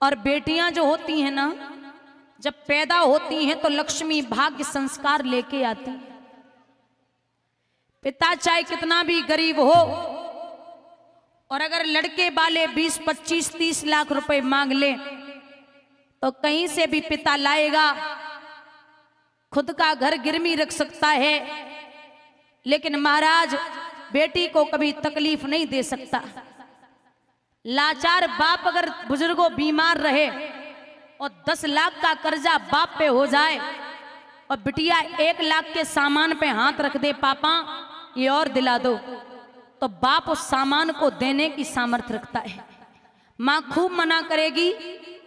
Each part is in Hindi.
और बेटियां जो होती हैं ना, जब पैदा होती हैं तो लक्ष्मी भाग्य संस्कार लेके आती। पिता चाहे कितना भी गरीब हो, और अगर लड़के वाले 20, 25, 30 लाख रुपए मांग ले तो कहीं से भी पिता लाएगा। खुद का घर गिरवी रख सकता है, लेकिन महाराज बेटी को कभी तकलीफ नहीं दे सकता। लाचार बाप अगर बुजुर्गों बीमार रहे और 10 लाख का कर्जा बाप पे हो जाए और बिटिया 1 लाख के सामान पे हाथ रख दे, पापा ये और दिला दो, तो बाप उस सामान को देने की सामर्थ्य रखता है। माँ खूब मना करेगी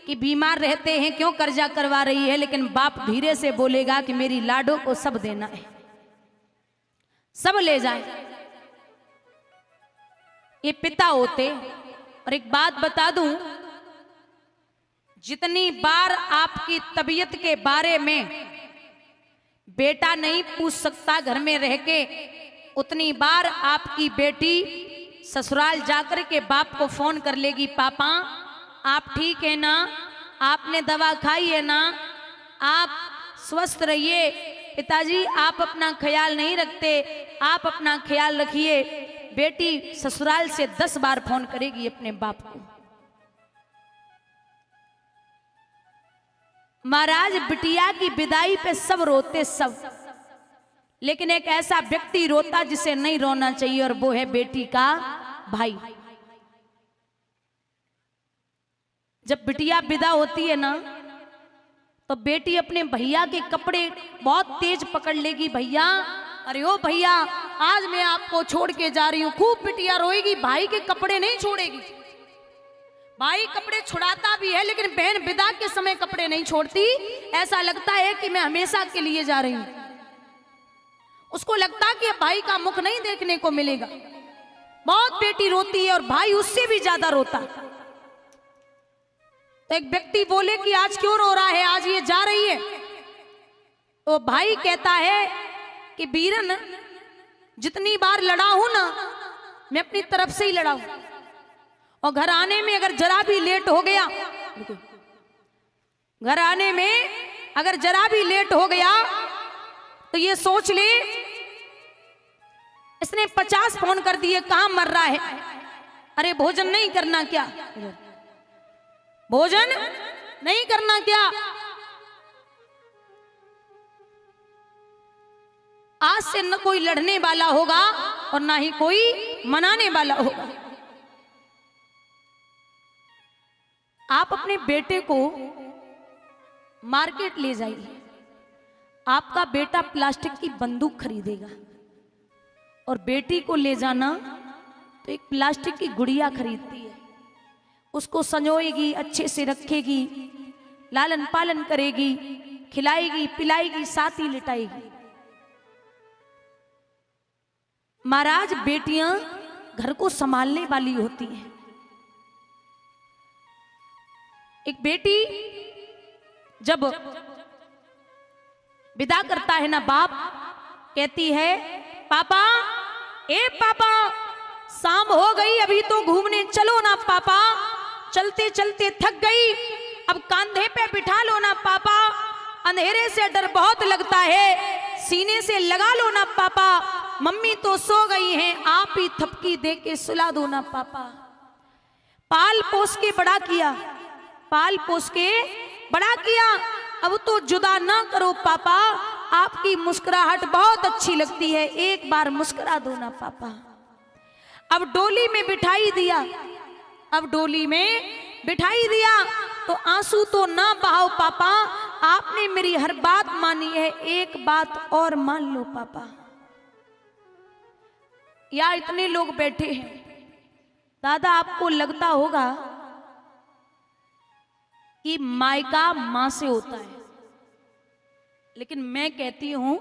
कि बीमार रहते हैं क्यों कर्जा करवा रही है, लेकिन बाप धीरे से बोलेगा कि मेरी लाडो को सब देना है, सब ले जाए। ये पिता होते। और एक बात बता दूं, जितनी बार आपकी तबीयत के बारे में बेटा नहीं पूछ सकता घर में रह के, उतनी बार आपकी बेटी ससुराल जाकर के बाप को फोन कर लेगी, पापा आप ठीक है ना, आपने दवा खाई है ना, आप स्वस्थ रहिए, पिताजी आप अपना ख्याल नहीं रखते, आप अपना ख्याल रखिए। बेटी ससुराल से 10 बार फोन करेगी अपने बाप को। महाराज बिटिया की विदाई पे सब रोते, सब, लेकिन एक ऐसा व्यक्ति रोता जिसे नहीं रोना चाहिए, और वो है बेटी का भाई। जब बिटिया विदा होती है ना, तो बेटी अपने भैया के कपड़े बहुत तेज पकड़ लेगी। भैया, अरे ओ भैया आज मैं आपको छोड़ के जा रही हूं। खूब बिटिया रोएगी, भाई के कपड़े नहीं छोड़ेगी। भाई कपड़े छुड़ाता भी है, लेकिन बहन विदा के समय कपड़े नहीं छोड़ती। ऐसा लगता है कि मैं हमेशा के लिए जा रही हूं। उसको लगता कि अब भाई का मुख नहीं देखने को मिलेगा। बहुत बेटी रोती है और भाई उससे भी ज्यादा रोता। तो एक व्यक्ति बोले कि आज क्यों रो रहा है, आज ये जा रही है। तो भाई कहता है कि बीरन जितनी बार लड़ा हूं ना, मैं अपनी तरफ से ही लड़ा हूं, और घर आने में अगर जरा भी लेट हो गया, घर आने में अगर जरा भी लेट हो गया तो ये सोच ले इसने 50 फोन कर दिए, कहां मर रहा है, अरे भोजन नहीं करना क्या, भोजन नहीं करना क्या। आज से न कोई लड़ने वाला होगा और ना ही कोई मनाने वाला होगा। आप अपने बेटे को मार्केट ले जाइए, आपका बेटा प्लास्टिक की बंदूक खरीदेगा, और बेटी को ले जाना तो एक प्लास्टिक की गुड़िया खरीदती है, उसको संजोएगी, अच्छे से रखेगी, लालन पालन करेगी, खिलाएगी पिलाएगी, साथ ही लिटाएगी। महाराज बेटियां घर को संभालने वाली होती हैं। एक बेटी जब विदा करता है ना बाप, कहती है पापा, ए पापा शाम हो गई, अभी तो घूमने चलो ना पापा, चलते चलते थक गई, अब कंधे पे बिठा लो ना पापा, अंधेरे से डर बहुत लगता है, सीने से लगा लो ना पापा, मम्मी तो सो गई हैं, आप ही थपकी दे के सुला दो ना पापा। पाल पोस के बड़ा किया, पाल पोस के बड़ा किया, अब तो जुदा ना करो पापा, आपकी मुस्कुराहट बहुत अच्छी लगती है, एक बार मुस्कुरा दो ना पापा। अब डोली में बिठाई दिया, अब डोली में बिठाई दिया, तो आंसू तो ना बहाओ पापा, आपने मेरी हर बात मानी है, एक बात और मान लो पापा। या इतने लोग बैठे हैं, दादा आपको लगता होगा कि मायका मां से होता है, लेकिन मैं कहती हूं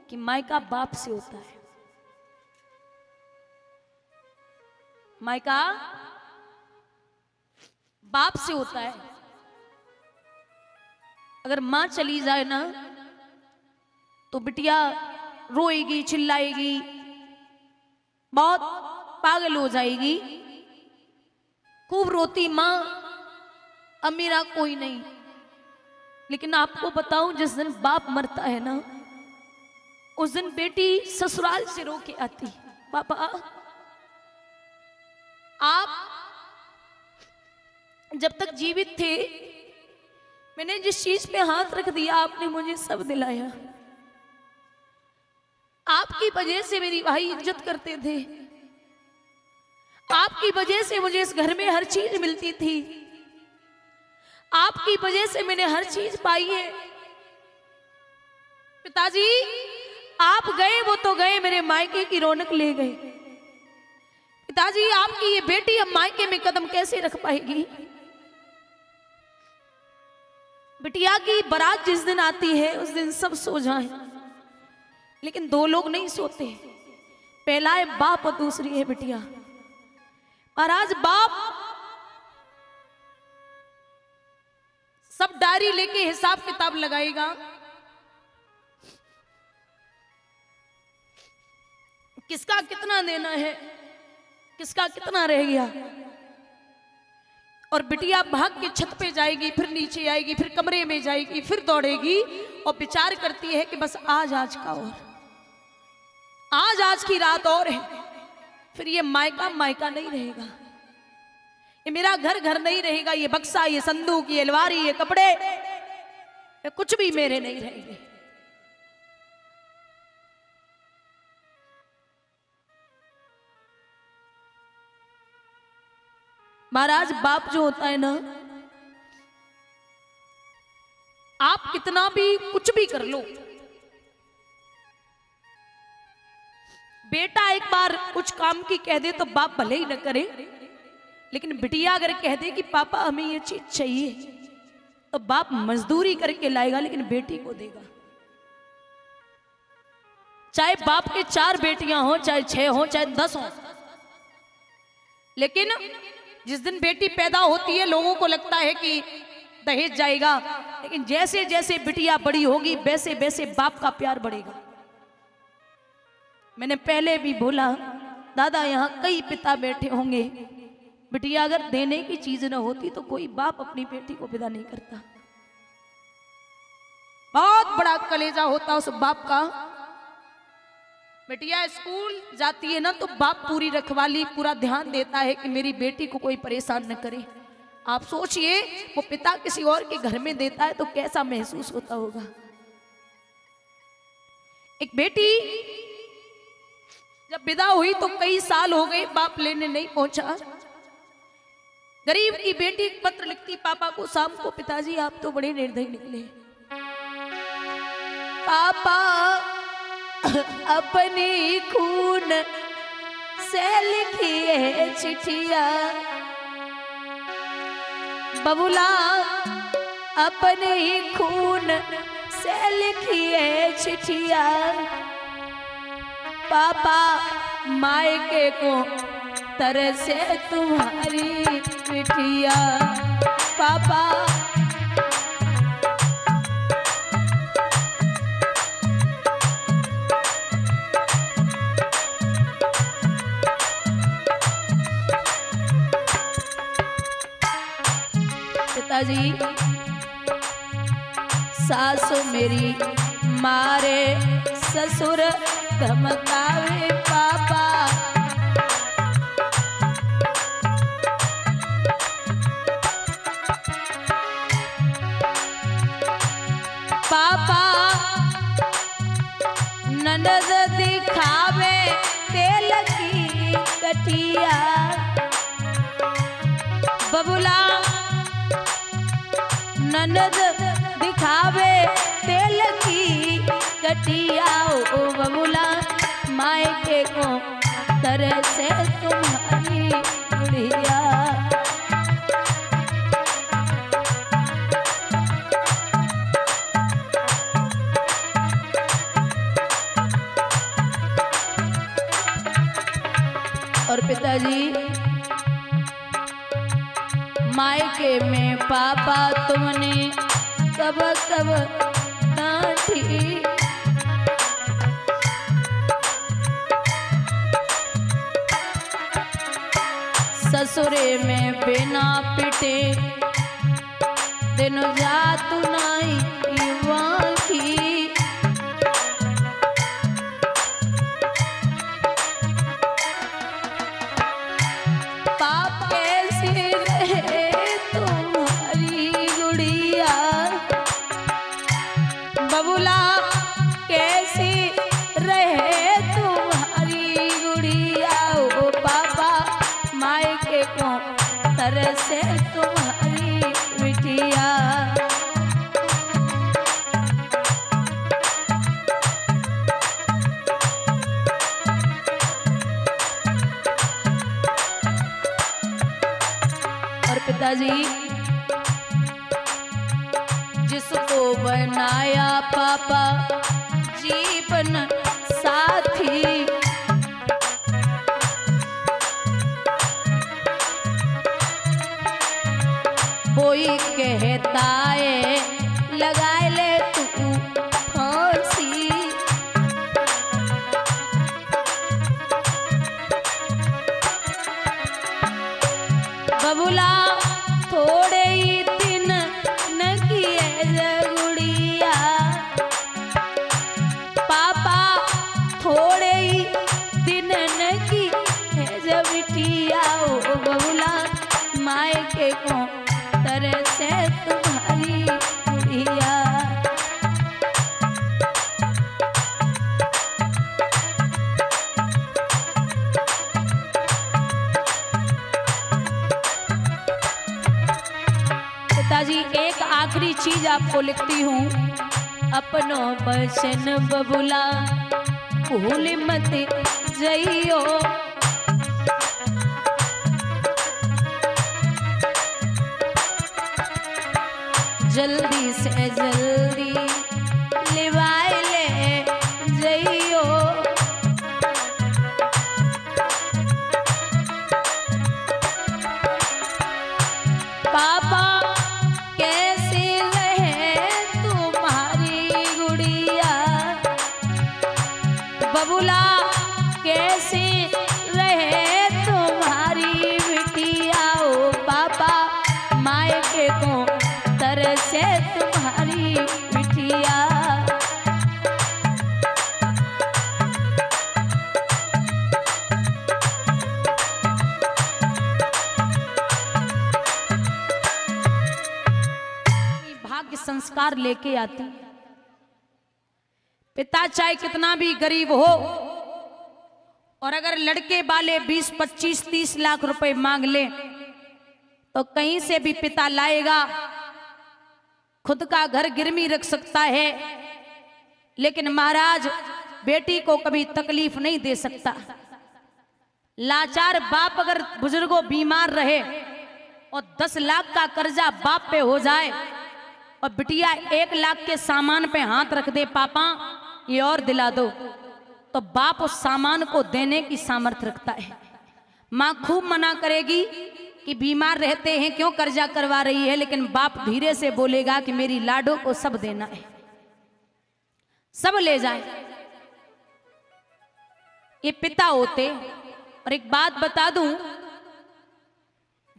कि मायका बाप से होता है। मायका बाप से होता है। अगर मां चली जाए ना तो बिटिया रोएगी, चिल्लाएगी, बहुत पागल हो जाएगी, खूब रोती मां अब मेरा कोई नहीं। लेकिन आपको बताऊं, जिस दिन बाप मरता है ना, उस दिन बेटी ससुराल से रो के आती, पापा आप जब तक जीवित थे मैंने जिस चीज पे हाथ रख दिया आपने मुझे सब दिलाया। आपकी वजह से मेरी भाई इज्जत करते थे, आपकी वजह से मुझे इस घर में हर चीज मिलती थी, आपकी वजह से मैंने हर चीज पाई है। पिताजी आप गए वो तो गए, मेरे मायके की रौनक ले गए। पिताजी आपकी ये बेटी अब मायके में कदम कैसे रख पाएगी? बिटिया की बारात जिस दिन आती है उस दिन सब सो जाएं, लेकिन दो लोग नहीं सोते। पहला है बाप और दूसरी है बिटिया। और आज बाप सब डायरी लेके हिसाब किताब लगाएगा, किसका कितना देना है, किसका कितना रह गया। और बिटिया भाग के छत पे जाएगी, फिर नीचे आएगी, फिर कमरे में जाएगी, फिर दौड़ेगी और विचार करती है कि बस आज का और आज की रात और है, फिर ये मायका मायका नहीं रहेगा, ये मेरा घर नहीं रहेगा, ये बक्सा, ये संदूक, ये अलमारी, ये कपड़े, ये कुछ भी मेरे नहीं रहेंगे। महाराज बाप जो होता है ना, आप कितना भी कुछ भी कर लो, बेटा एक बार कुछ काम की कह दे तो बाप भले ही न करे, लेकिन बिटिया अगर कह दे कि पापा हमें ये चीज चाहिए तो बाप मजदूरी करके लाएगा, लेकिन बेटी को देगा। चाहे बाप के 4 बेटियां हो, चाहे 6 हो, चाहे 10 हो, लेकिन जिस दिन बेटी पैदा होती है लोगों को लगता है कि दहेज जाएगा, लेकिन जैसे जैसे बिटिया बड़ी होगी वैसे वैसे बाप का प्यार बढ़ेगा। मैंने पहले भी बोला, दादा यहाँ कई पिता बैठे होंगे, बिटिया अगर देने की चीज न होती तो कोई बाप अपनी बेटी को विदा नहीं करता। बहुत बड़ा कलेजा होता उस बाप का। बिटिया स्कूल जाती है ना तो बाप पूरी रखवाली, पूरा ध्यान देता है कि मेरी बेटी को कोई परेशान न करे। आप सोचिए वो पिता किसी और के घर में देता है तो कैसा महसूस होता होगा। एक बेटी जब विदा हुई तो कई साल हो गए, बाप लेने नहीं पहुंचा। गरीब की बेटी पत्र लिखती पापा को शाम को, पिताजी आप तो बड़े निर्दयी निकले, पापा अपनी खून से लिखी है चिट्ठिया, बबुला अपने ही खून से लिखी है चिट्ठिया, पापा मायके को तरसे तुम्हारी पिटिया, पापा पिताजी सासु मेरी मारे, ससुर धमकावे पापा, पापा ननद दिखावे तेल की कटिया, बबुला ननद दिखावे तेल की कटिया, ओ बबुला मायके को तरसे तुम्हारी बुढ़िया। और पिताजी मायके में पापा तुमने कब कब डांटी, ससुरे में बिना पिटे दिन जातु नाई की पाप कैसे रहे तुम्हारी गुड़िया, बबुला कैसे रहे तुम्हारी गुड़िया। ओ पापा मायके को तरसे तुम्हारी बिटिया। और पिताजी जिसको बनाया पापा जीवन साथी, कोई कहता है लगा ले तू फांसी, बबुला थोड़े ही दिन न किए गुड़िया, पापा थोड़े ही दिन न किए बिटिया। ओ बबुला मायके को तरसे तुम्हारी गुड़िया। पिताजी एक आखिरी चीज आपको लिखती हूँ, अपनों बचन बबुला भूल मत जइयो, जल्दी से जल्दी लिवाए ले जइयो। पापा कैसे रहे तुम्हारी गुड़िया, बबुला कैसे रहे तुम्हारी बिटिया। ओ पापा मायके को तरसे तुम्हारी बिटिया। भाग्य संस्कार लेके आते, पिता चाहे कितना भी गरीब हो और अगर लड़के वाले 20, 25, 30 लाख रुपए मांग ले तो कहीं से भी पिता लाएगा, खुद का घर गिरवी रख सकता है, लेकिन महाराज बेटी को कभी तकलीफ नहीं दे सकता। लाचार बाप अगर बुजुर्गों बीमार रहे और 10 लाख का कर्जा बाप पे हो जाए और बिटिया 1 लाख के सामान पे हाथ रख दे, पापा ये और दिला दो, तो बाप उस सामान को देने की सामर्थ्य रखता है। माँ खूब मना करेगी कि बीमार रहते हैं क्यों कर्जा करवा रही है, लेकिन बाप धीरे से बोलेगा कि मेरी लाडो को सब देना है, सब ले जाए। ये पिता होते। और एक बात बता दूं,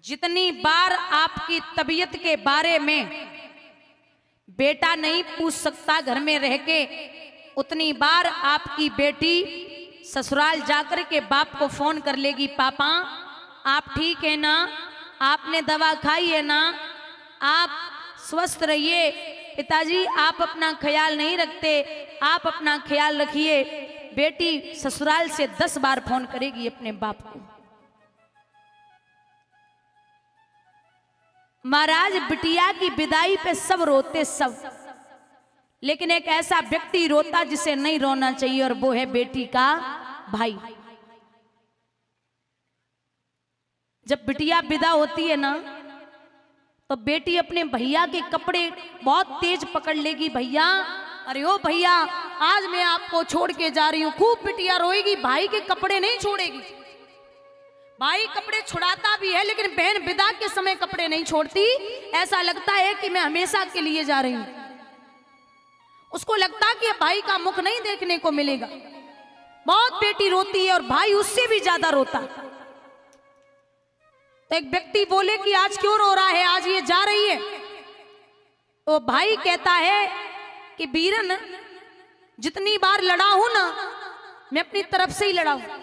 जितनी बार आपकी तबीयत के बारे में बेटा नहीं पूछ सकता घर में रह के, उतनी बार आपकी बेटी ससुराल जाकर के बाप को फोन कर लेगी, पापा आप ठीक है ना, आपने दवा खाई है ना, आप स्वस्थ रहिए। पिताजी आप अपना ख्याल नहीं रखते, आप अपना ख्याल रखिए। बेटी ससुराल से 10 बार फोन करेगी अपने बाप को। महाराज बिटिया की विदाई पे सब रोते, सब, लेकिन एक ऐसा व्यक्ति रोता जिसे नहीं रोना चाहिए, और वो है बेटी का भाई। जब बिटिया विदा होती है ना, तो बेटी अपने भैया के कपड़े बहुत तेज पकड़ लेगी, भैया अरे ओ भैया आज मैं आपको छोड़ के जा रही हूँ। खूब बिटिया रोएगी, भाई के कपड़े नहीं छोड़ेगी। भाई कपड़े छुड़ाता भी है, लेकिन बहन विदा के समय कपड़े नहीं छोड़ती। ऐसा लगता है कि मैं हमेशा के लिए जा रही हूं। उसको लगता कि भाई का मुख नहीं देखने को मिलेगा। बहुत बेटी रोती है और भाई उससे भी ज्यादा रोता। तो एक व्यक्ति बोले कि आज क्यों रो रहा है, आज ये जा रही है। तो भाई कहता है कि वीरन जितनी बार लड़ा हूं ना मैं अपनी तरफ से ही लड़ा हूं,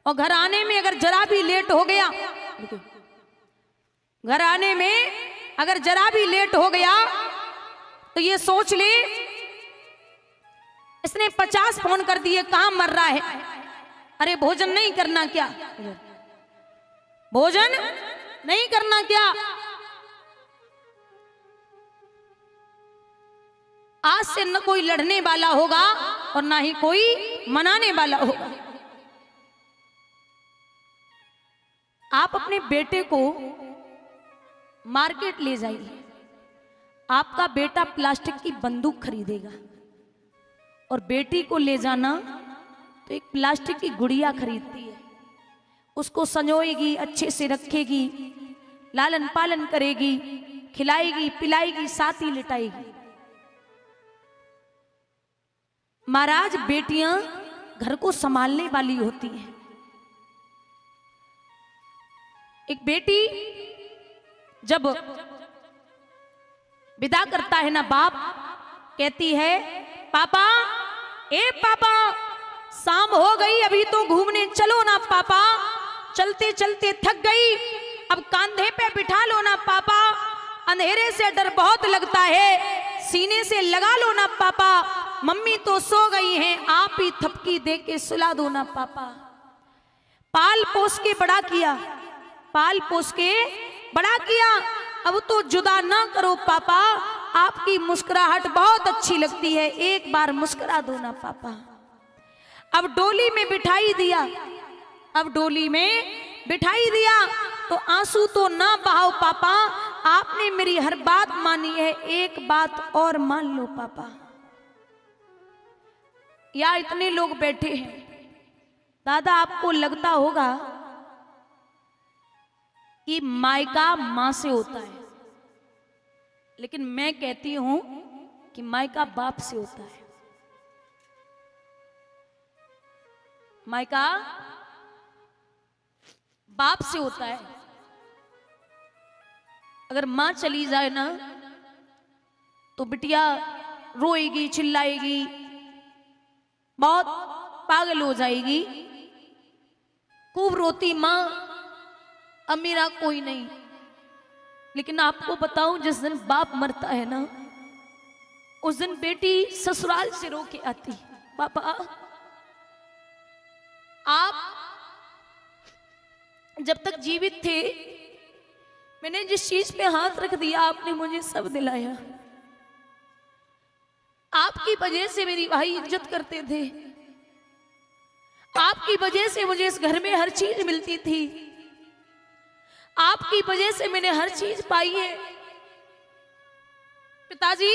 और घर आने में अगर जरा भी लेट हो गया, घर आने में अगर जरा भी लेट हो गया तो ये सोच ले इसने 50 फोन कर दिए, कहां मर रहा है, अरे भोजन नहीं करना क्या, भोजन नहीं करना क्या। आज से न कोई लड़ने वाला होगा और ना ही कोई मनाने वाला होगा। आप अपने बेटे को मार्केट ले जाइए, आपका बेटा प्लास्टिक की बंदूक खरीदेगा और बेटी को ले जाना तो एक प्लास्टिक की गुड़िया खरीदती है, उसको संजोएगी, अच्छे से रखेगी, लालन पालन करेगी, खिलाएगी पिलाएगी, साथ ही लिटाएगी। महाराज बेटियां घर को संभालने वाली होती हैं। एक बेटी जब विदा करता है ना बाप, कहती है पापा, ए पापा शाम हो गई, अभी तो घूमने चलो ना पापा, चलते चलते थक गई, अब कंधे पे बिठा लो ना पापा, अंधेरे से डर बहुत लगता है, सीने से लगा लो ना पापा, मम्मी तो सो गई हैं, आप ही थपकी दे के सुला दो ना पापा। पाल पोस के बड़ा किया, पाल पोस के बड़ा किया, अब तो जुदा ना करो पापा, आपकी मुस्कुराहट बहुत अच्छी लगती है, एक बार मुस्कुरा दो ना पापा। अब डोली में बिठाई दिया, अब डोली में बिठाई दिया तो आंसू तो ना बहाओ पापा, आपने मेरी हर बात मानी है, एक बात और मान लो पापा। या इतने लोग बैठे हैं, दादा आपको लगता होगा कि मायका मां से होता है, लेकिन मैं कहती हूं कि मायका बाप से होता है। मायका बाप से होता है। अगर मां चली जाए ना तो बिटिया रोएगी, चिल्लाएगी, बहुत पागल हो जाएगी, खूब रोती मां, अब मेरा कोई नहीं। लेकिन आपको बताऊं, जिस दिन बाप मरता है ना, उस दिन बेटी ससुराल से रो के आती, पापा आप जब तक जीवित थे मैंने जिस चीज पे हाथ रख दिया आपने मुझे सब दिलाया, आपकी वजह से मेरी भाई इज्जत करते थे, आपकी वजह से मुझे इस घर में हर चीज मिलती थी, आपकी वजह से मैंने हर चीज पाई है। पिताजी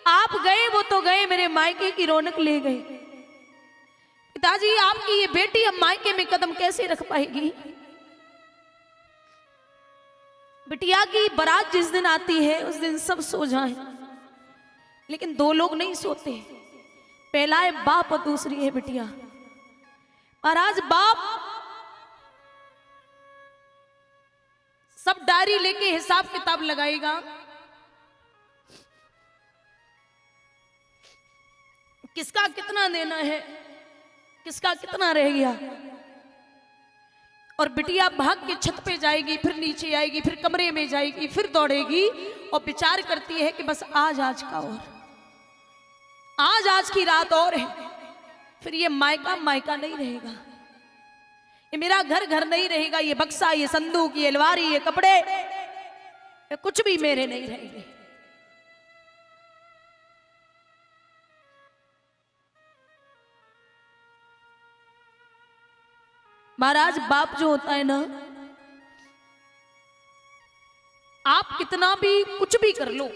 आप गए वो तो गए, मेरे मायके की रौनक ले गए। पिताजी आपकी ये बेटी अब मायके में कदम कैसे रख पाएगी। बिटिया की बारात जिस दिन आती है उस दिन सब सो जाएं, लेकिन दो लोग नहीं सोते, पहला है बाप और दूसरी है बिटिया। और आज बाप सब डायरी लेके हिसाब किताब लगाएगा, किसका कितना देना है, किसका कितना रह गया। और बिटिया भाग के छत पे जाएगी, फिर नीचे आएगी, फिर कमरे में जाएगी, फिर दौड़ेगी और विचार करती है कि बस आज का और आज की रात और है, फिर ये मायका मायका नहीं रहेगा, ये मेरा घर नहीं रहेगा, ये बक्सा, ये संदूक, ये अलमारी, ये कपड़े, ये कुछ भी मेरे नहीं रहेंगे। महाराज बाप जो होता है ना, आप कितना भी कुछ भी कर लो,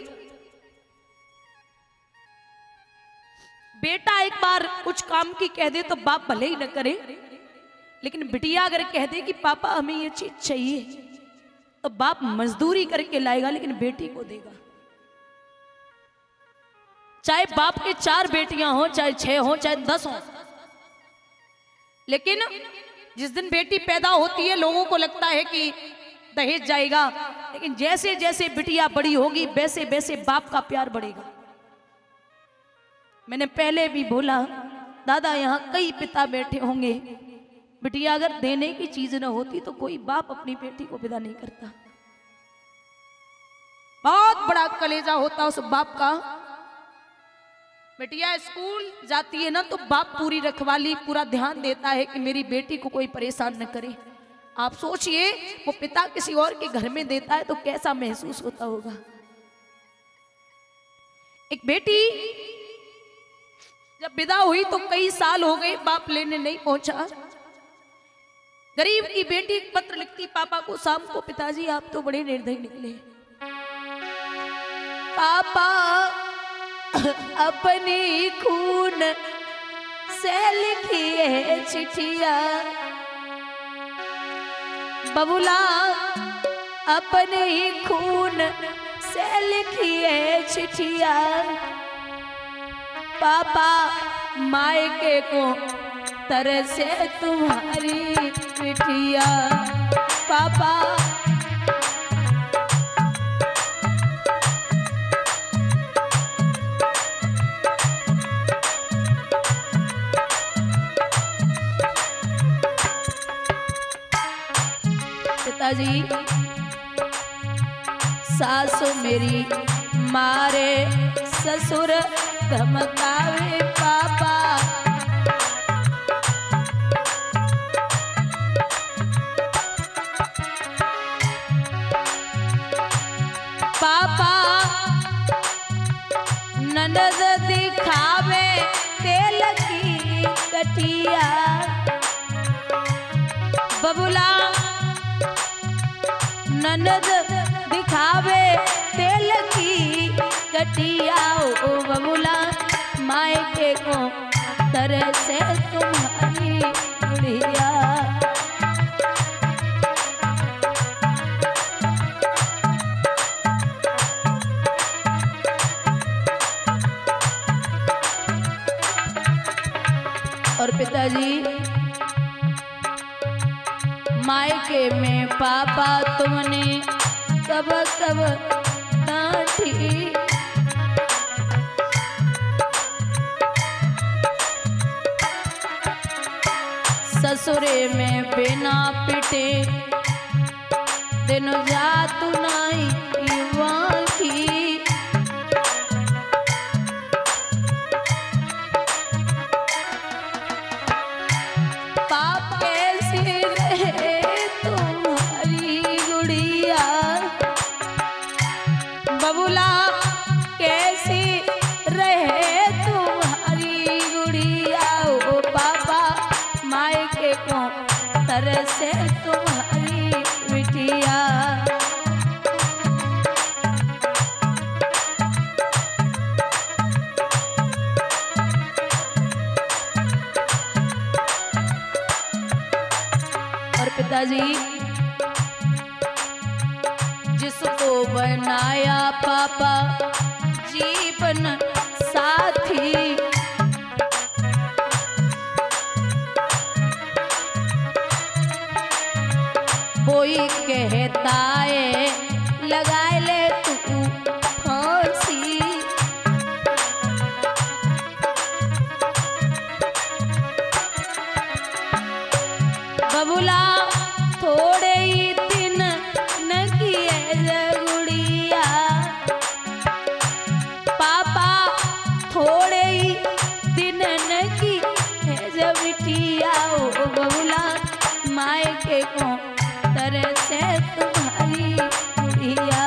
बेटा एक बार कुछ काम की कह दे तो बाप भले ही न करे, लेकिन बिटिया अगर कह दे कि पापा हमें ये चीज चाहिए तो बाप मजदूरी करके लाएगा, लेकिन बेटी को देगा। चाहे बाप के 4 बेटियां हो, चाहे 6 हो, चाहे 10 हो, लेकिन जिस दिन बेटी पैदा होती है लोगों को लगता है कि दहेज जाएगा, लेकिन जैसे जैसे बिटिया बड़ी होगी वैसे वैसे बाप का प्यार बढ़ेगा। मैंने पहले भी बोला दादा, यहाँ कई पिता बैठे होंगे, बिटिया अगर देने की चीज न होती तो कोई बाप अपनी बेटी को विदा नहीं करता। बहुत बड़ा कलेजा होता उस बाप का। बेटिया स्कूल जाती है ना तो बाप पूरी रखवाली, पूरा ध्यान देता है कि मेरी बेटी को कोई परेशान न करे। आप सोचिए वो पिता किसी और के घर में देता है तो कैसा महसूस होता होगा। एक बेटी जब विदा हुई तो कई साल हो गए, बाप लेने नहीं पहुंचा। गरीब की बेटी पत्र लिखती पापा को शाम को, पिताजी आप तो बड़े निर्दयी निकले। पापा अपनी खून से लिखी है चिट्ठिया, बबुला अपने ही खून से लिखी है चिट्ठिया। पापा मायके को तरसे तुम्हारी चिट्ठिया। पापा पिताजी सासु मेरी मारे, ससुर धमकावे पापा। पापा ननद दिखावे तेल की कटिया, बबुला ननद दिखावे तेल की कटिया। ओ बबुला मायके को तरसे तुम्हारी बुढ़िया। और पिताजी मायके में पापा तुमने कब कब डांटी, ससुरे में बिना पिटे दिन जातु नाई की। पाप कैसे रहे तुम्हारी गुड़िया, बबुला कैसी रहे तुम्हारी गुड़िया। ओ पापा मायके को तरसे तुम्हारी बिटिया। और पिताजी जिसको बनाया पापा जीवन साथी, कोई कहता है लगा ले तू फांसी। बबुला थोड़े ही दिन न किए गुड़िया, पापा थोड़े ही दिन न किए बिटिया। ओ बबुला मायके को तरसे तुम्हारी बुढ़िया।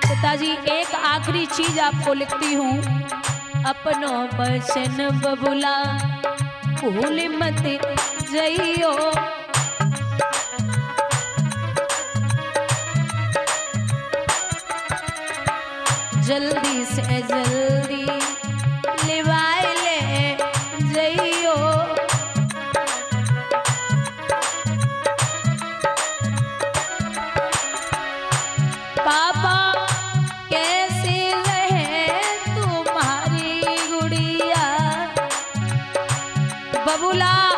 पिताजी एक आखिरी चीज आपको लिखती हूँ, अपनों बचन बबुला भूल मत जइयो। जल्दी से जल्दी लिवाए ले जइयो। पापा कैसे बबूला